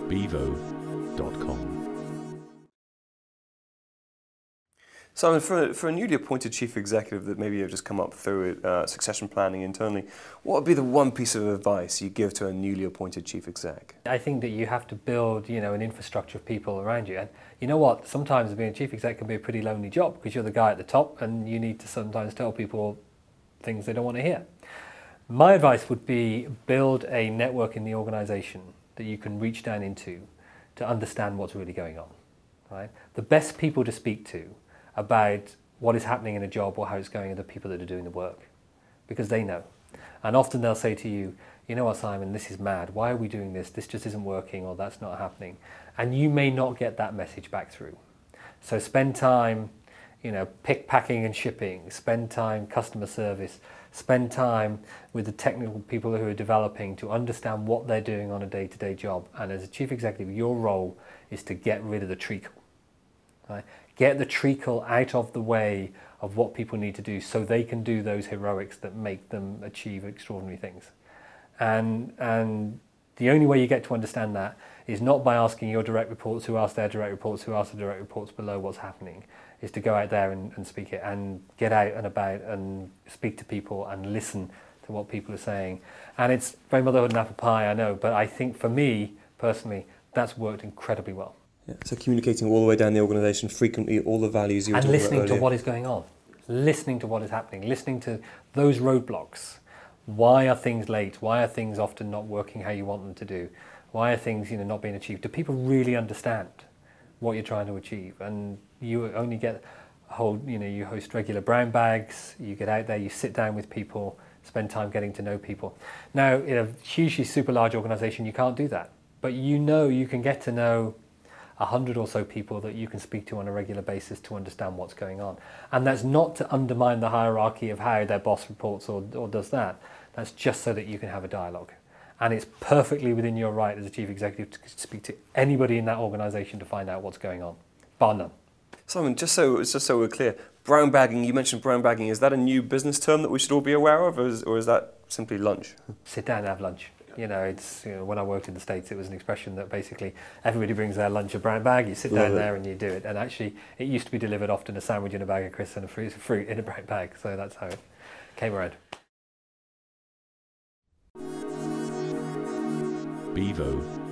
bevo.com. Simon, for a newly appointed chief executive that maybe you've just come up through succession planning internally, what would be the one piece of advice you give to a newly appointed chief exec? I think that you have to build, an infrastructure of people around you. And you know what? Sometimes being a chief exec can be a pretty lonely job because you're the guy at the top and you need to sometimes tell people things they don't want to hear. My advice would be build a network in the organization that you can reach down into to understand what's really going on. Right? The best people to speak to about what is happening in a job or how it's going are the people that are doing the work, because they know. And often they'll say to you, you know what, Simon, this is mad. Why are we doing this? This just isn't working, or that's not happening. And you may not get that message back through. So spend time, pick, packing and shipping, spend time customer service, spend time with the technical people who are developing to understand what they're doing on a day-to-day job. And as a chief executive, your role is to get rid of the treacle. Right? Get the treacle out of the way of what people need to do so they can do those heroics that make them achieve extraordinary things. And the only way you get to understand that is not by asking your direct reports who ask their direct reports who ask the direct reports below what's happening, is to go out there and speak it and get out and about and speak to people and listen to what people are saying. And it's very motherhood and apple pie, I know, but I think for me personally, that's worked incredibly well. Yeah, so communicating all the way down the organisation frequently, all the values you were and talking about listening to earlier. what is going on, listening to what is happening, listening to those roadblocks. Why are things late? Why are things often not working how you want them to do? Why are things not being achieved? Do people really understand what you're trying to achieve? And you only get you host regular brown bags, you get out there, you sit down with people, spend time getting to know people. Now, in a hugely super large organisation, you can't do that, but you can get to know 100 or so people that you can speak to on a regular basis to understand what's going on. And that's not to undermine the hierarchy of how their boss reports or does that. That's just so that you can have a dialogue. And it's perfectly within your right as a chief executive to speak to anybody in that organisation to find out what's going on, bar none. Simon, just so we're clear, brown bagging, you mentioned brown bagging, is that a new business term that we should all be aware of, or is that simply lunch? Sit down and have lunch. When I worked in the States, it was an expression that basically everybody brings their lunch a brown bag, you sit down there and you do it. And actually, it used to be delivered often a sandwich in a bag of crisps and a fruit in a brown bag. So that's how it came around. bevo.com